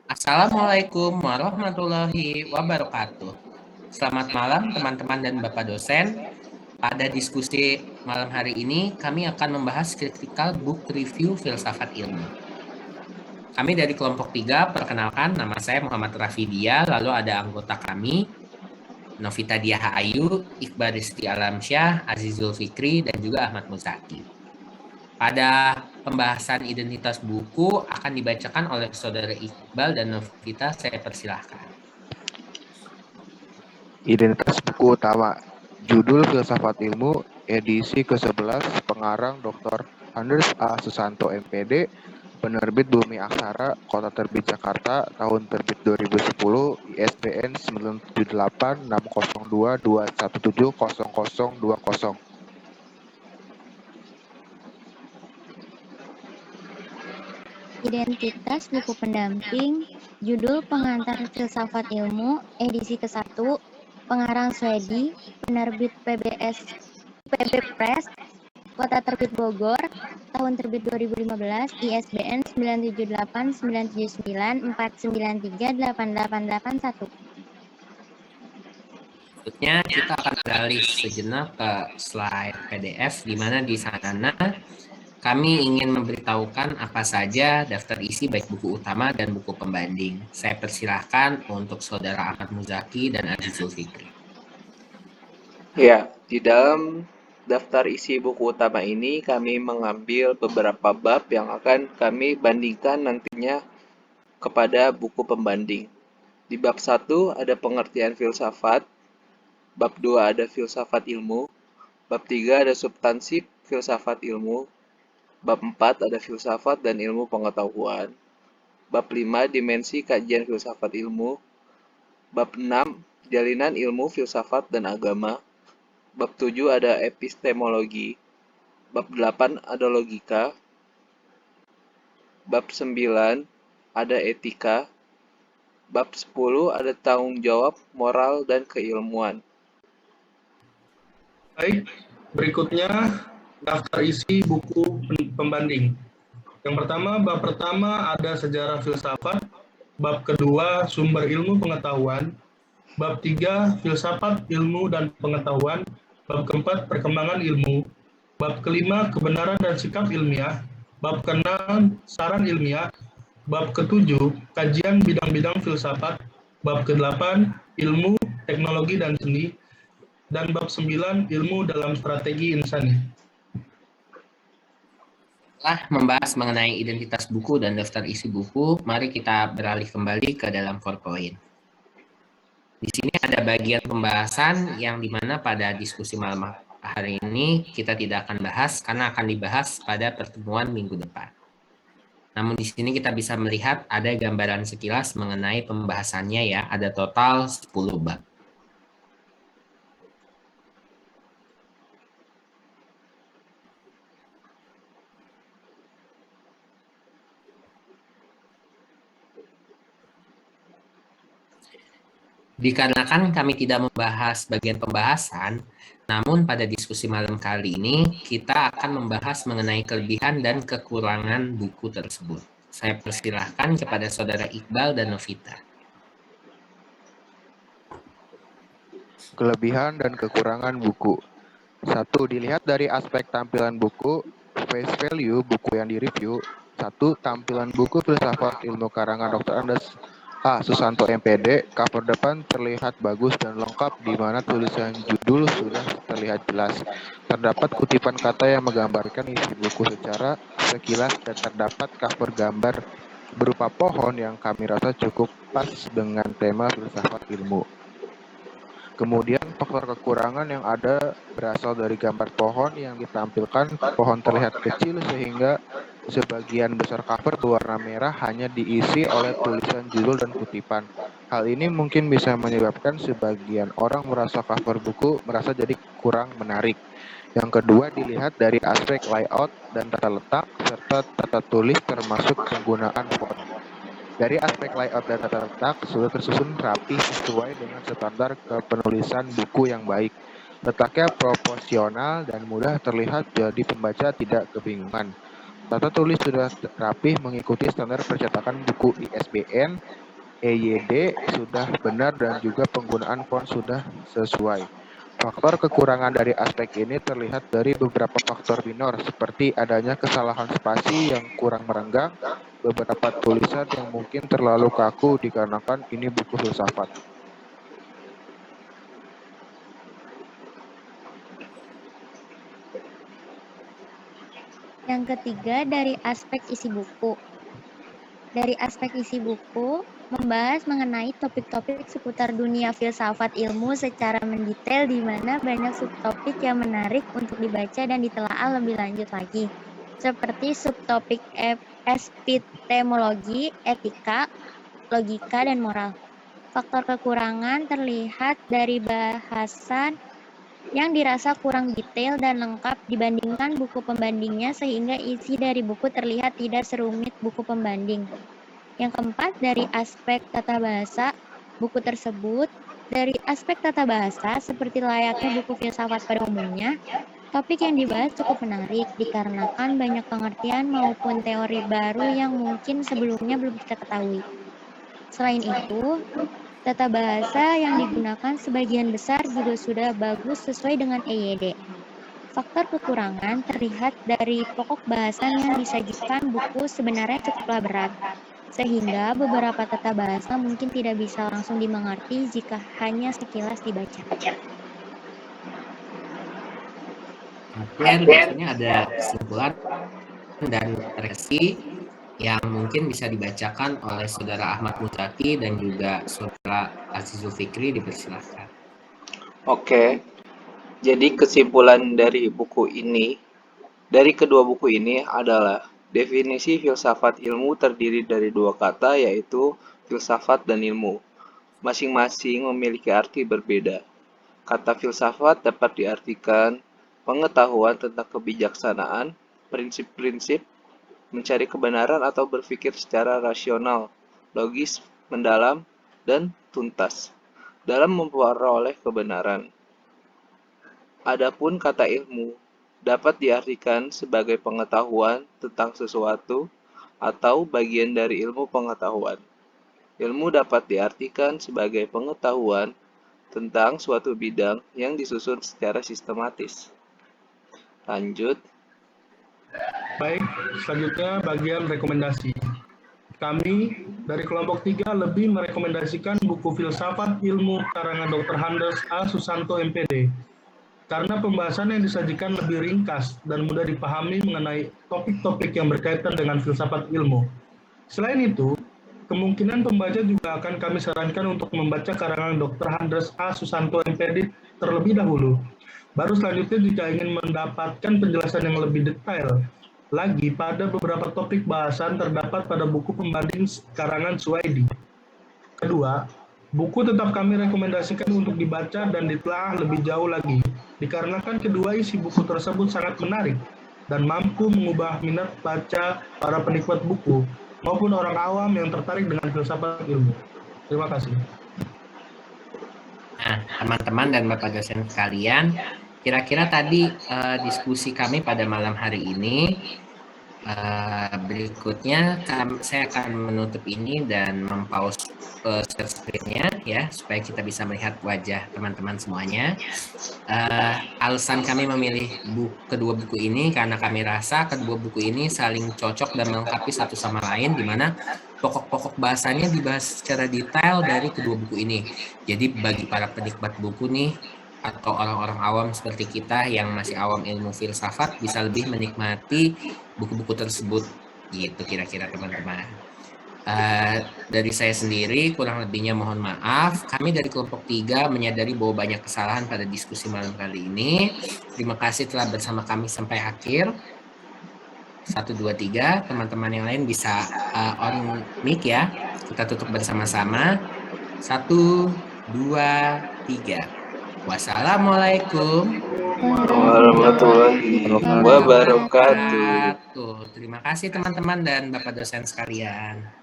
Assalamualaikum warahmatullahi wabarakatuh. Selamat malam teman-teman dan Bapak dosen. Pada diskusi malam hari ini, kami akan membahas critical book review filsafat ilmu. Kami dari kelompok 3, perkenalkan nama saya Muhammad Rafidia, lalu ada anggota kami, Novita Diah Ayu, Iqbal Rizky Alamsyah, Azizul Fikri, dan juga Ahmad Muzaki. Pada pembahasan identitas buku akan dibacakan oleh Saudara Iqbal dan Novita, saya persilahkan. Identitas buku utama. Judul Filsafat Ilmu, edisi ke-11, pengarang Dr. Anders A. Susanto MPD, penerbit Bumi Aksara, Kota Terbit Jakarta, tahun terbit 2010, ISBN 9786022170020. Identitas buku pendamping, judul Pengantar Filsafat Ilmu, edisi ke-1, pengarang Swedi, penerbit PB Press, Kota Terbit Bogor, tahun terbit 2015, ISBN 9789949388881. Selanjutnya kita akan beralih sejenak ke slide PDF, di mana di sana kami ingin memberitahukan apa saja daftar isi baik buku utama dan buku pembanding. Saya persilahkan untuk Saudara Ahmad Muzaki dan Azizul Fikri. Ya, di dalam daftar isi buku utama ini kami mengambil beberapa bab yang akan kami bandingkan nantinya kepada buku pembanding. Di bab 1 ada pengertian filsafat, bab 2 ada filsafat ilmu, bab 3 ada substansi filsafat ilmu, bab 4 ada filsafat dan ilmu pengetahuan, bab 5 dimensi kajian filsafat ilmu, bab 6 jalinan ilmu filsafat dan agama, bab 7 ada epistemologi, bab 8 ada logika, bab 9 ada etika, bab 10 ada tanggung jawab moral dan keilmuan. Baik, berikutnya daftar isi buku pembanding. Yang pertama, bab pertama ada sejarah filsafat, bab kedua sumber ilmu pengetahuan, bab 3 filsafat ilmu dan pengetahuan, bab keempat perkembangan ilmu, bab kelima kebenaran dan sikap ilmiah, bab keenam saran ilmiah, bab ketujuh kajian bidang-bidang filsafat, bab ke-8 ilmu, teknologi dan seni, dan bab 9 ilmu dalam strategi insani. Setelah membahas mengenai identitas buku dan daftar isi buku, mari kita beralih kembali ke dalam PowerPoint. Di sini ada bagian pembahasan yang dimana pada diskusi malam hari ini kita tidak akan bahas karena akan dibahas pada pertemuan minggu depan. Namun di sini kita bisa melihat ada gambaran sekilas mengenai pembahasannya ya, ada total 10 bab. Dikarenakan kami tidak membahas bagian pembahasan, namun pada diskusi malam kali ini kita akan membahas mengenai kelebihan dan kekurangan buku tersebut. Saya persilahkan kepada Saudara Iqbal dan Novita. Kelebihan dan kekurangan buku. 1. Dilihat dari aspek tampilan buku, face value buku yang direview. 1. Tampilan buku filsafat ilmu karangan Dr. Anders A. Susanto MPD, cover depan terlihat bagus dan lengkap di mana tulisan judul sudah terlihat jelas. Terdapat kutipan kata yang menggambarkan isi buku secara sekilas dan terdapat cover gambar berupa pohon yang kami rasa cukup pas dengan tema filsafat ilmu. Kemudian faktor kekurangan yang ada berasal dari gambar pohon yang ditampilkan. Pohon terlihat kecil sehingga sebagian besar cover berwarna merah hanya diisi oleh tulisan judul dan kutipan. Hal ini mungkin bisa menyebabkan sebagian orang merasa cover buku merasa jadi kurang menarik. Yang kedua, dilihat dari aspek layout dan tata letak serta tata tulis termasuk penggunaan font. Dari aspek layout dan tata letak sudah tersusun rapi sesuai dengan standar kepenulisan buku yang baik. Letaknya proporsional dan mudah terlihat jadi pembaca tidak kebingungan. Tata tulis sudah rapih mengikuti standar percetakan buku ISBN, EYD sudah benar dan juga penggunaan font sudah sesuai. Faktor kekurangan dari aspek ini terlihat dari beberapa faktor minor seperti adanya kesalahan spasi yang kurang merenggang, beberapa tulisan yang mungkin terlalu kaku dikarenakan ini buku filsafat. Yang ketiga, dari aspek isi buku. Dari aspek isi buku, membahas mengenai topik-topik seputar dunia filsafat ilmu secara mendetail di mana banyak subtopik yang menarik untuk dibaca dan ditelaah lebih lanjut lagi. Seperti subtopik epistemologi, etika, logika, dan moral. Faktor kekurangan terlihat dari bahasan yang dirasa kurang detail dan lengkap dibandingkan buku pembandingnya sehingga isi dari buku terlihat tidak serumit buku pembanding. Yang keempat, dari aspek tata bahasa buku tersebut. Dari aspek tata bahasa, seperti layaknya buku filsafat pada umumnya, topik yang dibahas cukup menarik dikarenakan banyak pengertian maupun teori baru yang mungkin sebelumnya belum kita ketahui. Selain itu, tata bahasa yang digunakan sebagian besar juga sudah bagus sesuai dengan EYD. Faktor kekurangan terlihat dari pokok bahasan yang disajikan buku sebenarnya cukuplah berat, sehingga beberapa tata bahasa mungkin tidak bisa langsung dimengerti jika hanya sekilas dibaca. Kemudian biasanya ada kesimpulan dan refleksi yang mungkin bisa dibacakan oleh Saudara Ahmad Muzaki dan juga Saudara Azizul Fikri, dipersilakan. Oke, jadi kesimpulan dari kedua buku ini adalah definisi filsafat ilmu terdiri dari dua kata yaitu filsafat dan ilmu. Masing-masing memiliki arti berbeda. Kata filsafat dapat diartikan pengetahuan tentang kebijaksanaan, prinsip-prinsip, mencari kebenaran atau berpikir secara rasional, logis, mendalam, dan tuntas dalam memperoleh kebenaran. Adapun kata ilmu dapat diartikan sebagai pengetahuan tentang sesuatu atau bagian dari ilmu pengetahuan. Ilmu dapat diartikan sebagai pengetahuan tentang suatu bidang yang disusun secara sistematis. Lanjut. Baik, selanjutnya bagian rekomendasi. Kami dari kelompok 3 lebih merekomendasikan buku Filsafat Ilmu karangan Dr. Handes A. Susanto MPD karena pembahasan yang disajikan lebih ringkas dan mudah dipahami mengenai topik-topik yang berkaitan dengan filsafat ilmu. Selain itu, kemungkinan pembaca juga akan kami sarankan untuk membaca karangan Dr. Handes A. Susanto MPD terlebih dahulu. Baru selanjutnya jika ingin mendapatkan penjelasan yang lebih detail lagi pada beberapa topik bahasan terdapat pada buku pembanding karangan Suwaidi. Kedua, buku tetap kami rekomendasikan untuk dibaca dan ditelaah lebih jauh lagi, dikarenakan kedua isi buku tersebut sangat menarik dan mampu mengubah minat baca para penikmat buku maupun orang awam yang tertarik dengan filsafat ilmu. Terima kasih. Nah, teman-teman dan Bapak dosen sekalian, kira-kira tadi diskusi kami pada malam hari ini. Berikutnya saya akan menutup ini dan mempause share screen-nya ya, supaya kita bisa melihat wajah teman-teman semuanya. Alasan kami memilih kedua buku ini karena kami rasa kedua buku ini saling cocok dan melengkapi satu sama lain, di mana pokok-pokok bahasanya dibahas secara detail dari kedua buku ini. Jadi bagi para penikmat buku nih, atau orang-orang awam seperti kita yang masih awam ilmu filsafat bisa lebih menikmati buku-buku tersebut, gitu kira-kira teman-teman. Dari saya sendiri kurang lebihnya mohon maaf. Kami dari kelompok 3 menyadari bahwa banyak kesalahan pada diskusi malam kali ini. Terima kasih telah bersama kami sampai akhir. 1, 2, 3, teman-teman yang lain bisa on mic ya. Kita tutup bersama-sama. 1, 2, 3. Wassalamualaikum warahmatullahi wabarakatuh. Terima kasih teman-teman dan Bapak dosen sekalian.